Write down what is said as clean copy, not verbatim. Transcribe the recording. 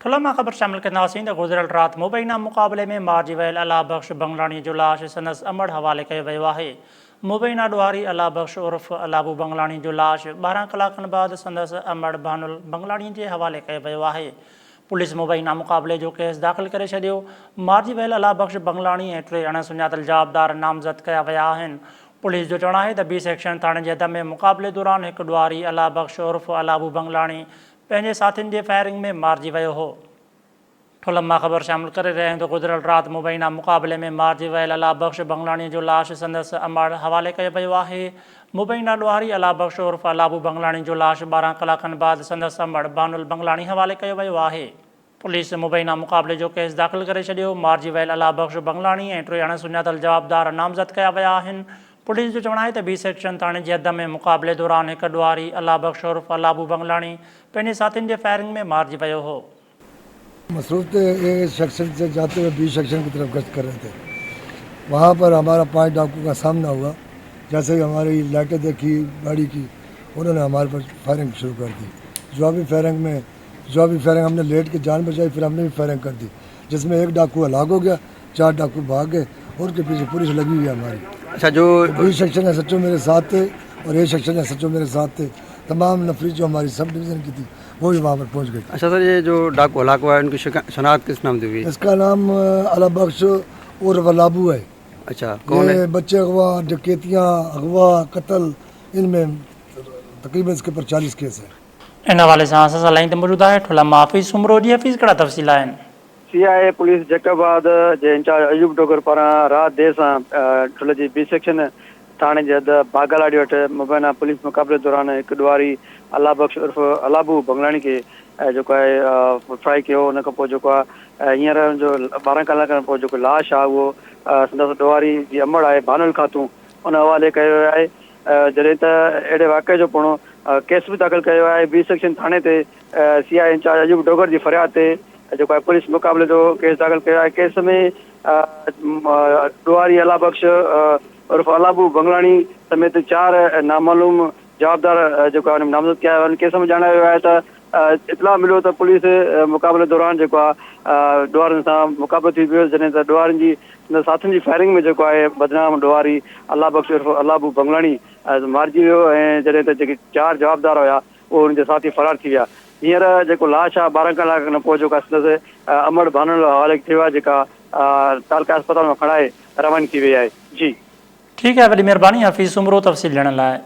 ठुला मां ख़बर शामिल कंदासीं त गुज़िरियल राति मुबैना मुक़ाबले में मारिजी वियल अला बख़्श बंगलाणी जो लाश संदसि अमड़ हवाले कयो वियो आहे। मुबैना ॾुआरी अला बख़्श उर्फ़ अलाबू बंगलाणी जो लाश 12 कलाकनि बाद संदसि अमड़ भानुल बंगलाणी जे हवाले कयो वियो आहे। पुलिस मुबैना मुक़ाबले जो केस दाख़िल करे छॾियो। मारिजी वियल अला बख़्श बंगलाणी ऐं 3 अणसुञातल जाबदार नामज़द कया विया आहिनि। पुलिस जो चवणु आहे त बी सेक्शन थाणे जे हद में मुक़ाबले दौरान हिकु ॾुआरी अला बख़्श उर्फ़ अलाबू बंगलाणी पंहिंजे साथियुनि जे फायरिंग में मारिजी वियो हो। ठुलम मां ख़बर शामिल करे रहिया आहियूं त गुज़िरियल राति मुबैना मुक़ाबले में मारिजी वियल अला बख़्श बंगलाणी जो लाश संदसि अमड़ हवाले कयो वियो आहे। मुबैना ॾुआरी अला बख़्श उर्फ़ अलाबू बंगलाणी जो लाश 12 कलाकनि बाद संदसि अमड़ भानुल बंगलाणी हवाले कयो वियो आहे। पुलिस मुबैना मुक़ाबले जो केस दाख़िल करे छॾियो। मारिजी वियल अला बख़्श बंगलाणी ऐं 3 अणसुञातल जवाबदार नामज़द कया विया आहिनि। पुलिस जो चवणु आहे त बी सेक्शन थाणे जे हद में मुक़ाबले दौरान हिकु ॾुआरी अला बख़्श उर्फ़ अलाबू बंगलाणी पंहिंजे साथियुनि जे फायरिंग में मारिजी वियो हो। मसरूफ़ थे ए सेक्शन से जाते हुए बी सेक्शन की तरफ गश्त कर रहे थे। वहाँ पर हमारा 5 डाकू का सामना हुआ। जैसे ही हमारी लाइटें देखी गाड़ी की, उन्होंने हमारे पर फायरिंग शुरू कर दी। जवाबी फायरिंग हमने लेट के जान बचाई, फिर हमने भी फायरिंग कर दी, जिसमें 1 डाकू हलाक हो गया, 4 डाकू भाग गए और उनके पीछे पुलिस लगी हुई है हमारी। अच्छा, जो बी सेक्शन एसएचओ मेरे साथ थे और ए सेक्शन एसएचओ मेरे साथ थे। तमाम नफरी जो हमारी सब डिवीज़न की थी वो भी वहाँ पर पहुँच गई। अच्छा सर, ये जो डाकू हलाक हुआ है उनकी शनाख्त किस नाम से हुई? इसका नाम अला बख़्श उर्फ़ अलाबू है। अच्छा, कौन है? बच्चे अगवा, डकैतियाँ, अगवा, कत्ल, इनमें तकरीबन इसके ऊपर 40 केस है। इन हवाले से असां सां लाइन ते मौजूद आहे ठुला मां हफ़ीज़ सुमरो जी। हफ़ीज़ कहिड़ा तफ़सील आहिनि? सीआईए पुलिस जैकाबाद जे इंचार्ज अयूब डोगर पारां राति देर सां ठुले जी बी सेक्शन थाणे जे हद बागालाड़ी वटि मुबैना पुलिस मुक़ाबले दौरान हिकु ॾुआरी अला बख़्श उर्फ़ अलाबू बंगलाणी खे जेको आहे फ्राई कयो। उन खां पोइ जेको आहे हींअर जो 12 कलाकनि पोइ जेको लाश आहे उहो संदसि ॾुआरी जी अमड़ आहे भानुल खातूं उन हवाले कयो वियो आहे। जॾहिं त अहिड़े वाक़े जो पिणु केस बि दाख़िल कयो आहे बी सेक्शन थाणे ते। सीआई इंचार्ज अयूब डोगर जी फरियाद ते जेको आहे पुलिस मुक़ाबले जो केस दाख़िल कयो आहे। केस में ॾुआरी अला बख़्श उर्फ़ अलाबू बंगलाणी समेत 4 नामालूम जवाबदार जेको आहे नामज़द कया आहिनि। केस में ॼाणायो वियो आहे त इतला मिलियो त पुलिस मुक़ाबले दौरान जेको आहे ॾुआरनि सां मुक़ाबिलो थी वियो, जॾहिं त ॾुआरनि जी साथियुनि जी फायरिंग में जेको आहे बदनाम ॾुआरी अला बख़्श उर्फ़ अलाबू बंगलाणी मारिजी वियो ऐं जॾहिं त जेके 4 जवाबदार हुया उहे हुनजे साथी फरार थी विया। हींअर जेको लाश आहे 12 कलाक खां पोइ जेको आहे अमड़ भानुल हवाले थी वियो आहे, जेका तालका अस्पताल में खणाए रवानी थी वई आहे। जी ठीकु आहे, वॾी महिरबानी हफ़ीज़ सुमरो तफ़सील ॾियण लाइ।